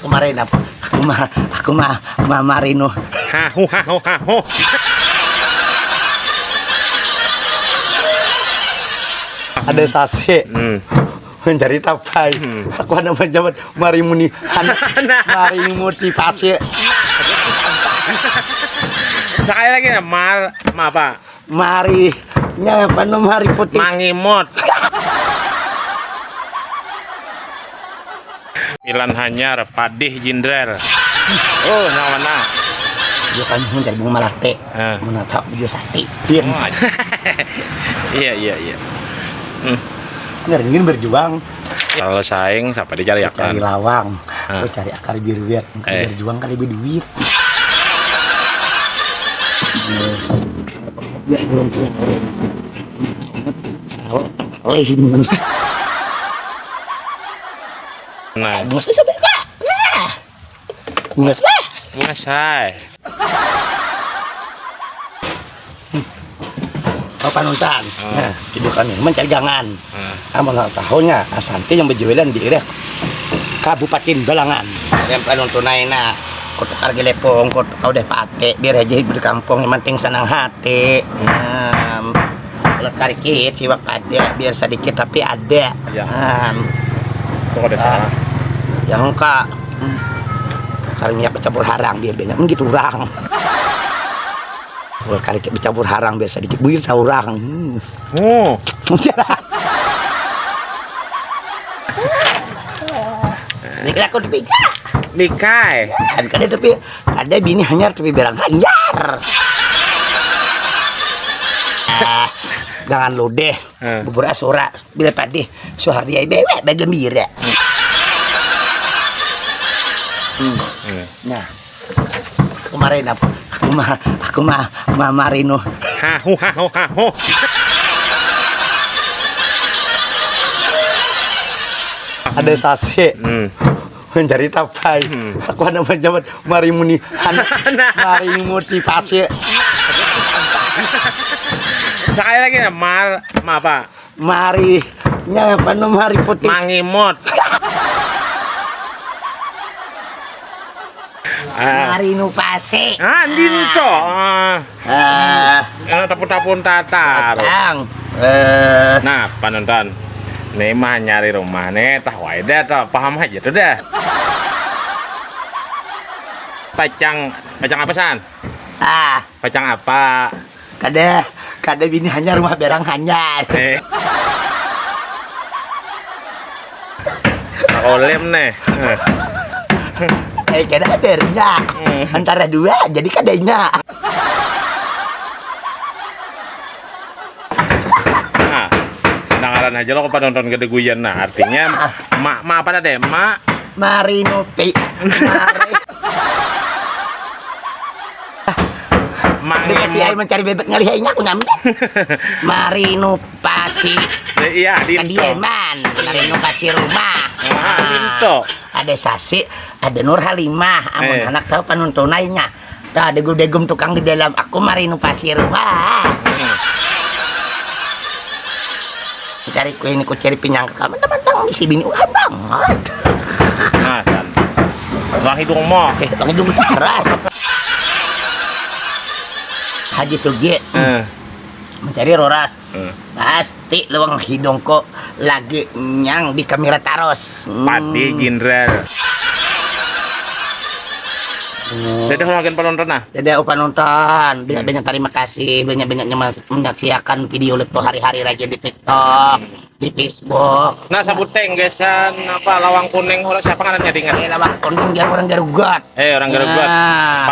kemarin aku mah Marino. Hahu hahu hahu. Ada sase. Mencari tapai. Aku ada menjawab mari motivasi. Sekali lagi ya, apa? Mari nyapa mari putih. Mangimot. Milan Hanyar, Padih Jindrer. Oh, yang mana? Dia kan mencari bunga malate. Menatap dia sate. Iya. Ingin berjuang. Kalau saing siapa dicari Cari akan? lawang. Cari akar biru. Berjuang kali lebih duit. Ya belum Nah, ngasai. Oh panutan. Nah, itu kan mencari gangan. Amal tahunnya asanti yang berjualan di daerah Kabupaten Balangan. Yang panuntunai na kota Kargelepong, kota kau deh pate biar aja hidup di kampung yang penting senang hati. Lekar dikit siwak ada biar sedikit tapi ada. Kok ada salah? Ya enggak. Saringnya bercampur harang biar banyak gitu orang. Kalau kali bercampur harang biar sedikit buir saurang. Ini aku dipiga. Mikai. Kan tapi ada bini hanyar tapi berang hanyar. Jangan lu deh. Bubur asura bila padih suhardi bebek bagembira. Nah, kemarin aku mah Marino. Hahu hahu hahu. Ada sase. Mencari tapai. Aku ada menjawab mari motivasi. Sekali lagi ya, apa? Mari nyapa mari putih. Mangimot. Marino pase. Dinto. Tapun-tapun tatar. Nah, penonton. Nih mah nyari rumah nih, tah wae dah, paham aja tuh dah. Pacang apa san? Pacang apa? Kada bini hanya rumah berang hanyar. Olem nih. Kada bernya. Antara dua jadi kadanya. Dengaran aja lo kepada nonton gede guyan. Nah, artinya mak apa deh? Marino P. Dikasih air mencari bebek ngalihainya aku nyampe. Marino pasi. Iya, Diaman. Marino pasi rumah. Dinto. Ada Sasi, ada Nur Halimah. Amun anak tahu panuntunainya. Ada degum tukang di dalam aku Marino pasi rumah. Cari kue ini ku cari pinyang ke kamu teman-teman si bini abang. Nah, san. Bang hidung mo. Bang hidung taras. Haji Sugi mencari roras. Pasti lewang hidung kok lagi nyang di kamera taros. Padih Jindrer. Dadah makin penonton nah. Dadah penonton. Banyak terima kasih. Banyak menyaksikan video lepo hari-hari lagi di TikTok, di Facebook. Nah sabuteng gesan apa lawang kuning orang siapa kan nyadingan? Lawang kuning dia orang Garugat. Orang Garugat.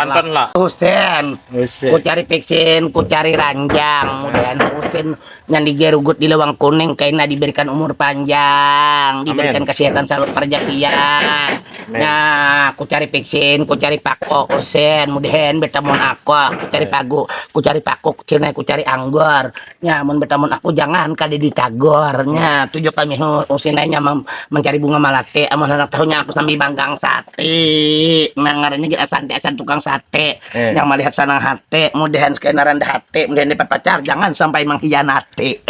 Panton lah. Husen. Ku cari vaksin, ku cari ranjang. Mudahan Husen yang di Garugut di lawang kuning kayaknya diberikan umur panjang, diberikan kesehatan selalu perjakian. Nah, ku cari vaksin, ku cari pako, Husen. Mudahan bertemu aku cari pagu, ku cari paku, ku cari anggur. Ya, mun bertemu aku jangan kali ditagor. Nya tujuh kami usinanya mencari bunga malate. Amun anak tahunnya aku sambil banggang sate. Nangarnya kita santai tukang sate. Yang melihat sanang hati, mudahan skenaran hati, mudahan dapat pacar, jangan sampai mengkhianati.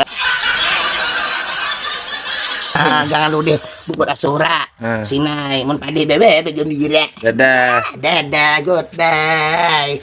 Jangan lu deh bubur asura. Sinai, mun pade bebe begembira. Dadah. Dadah, goodbye.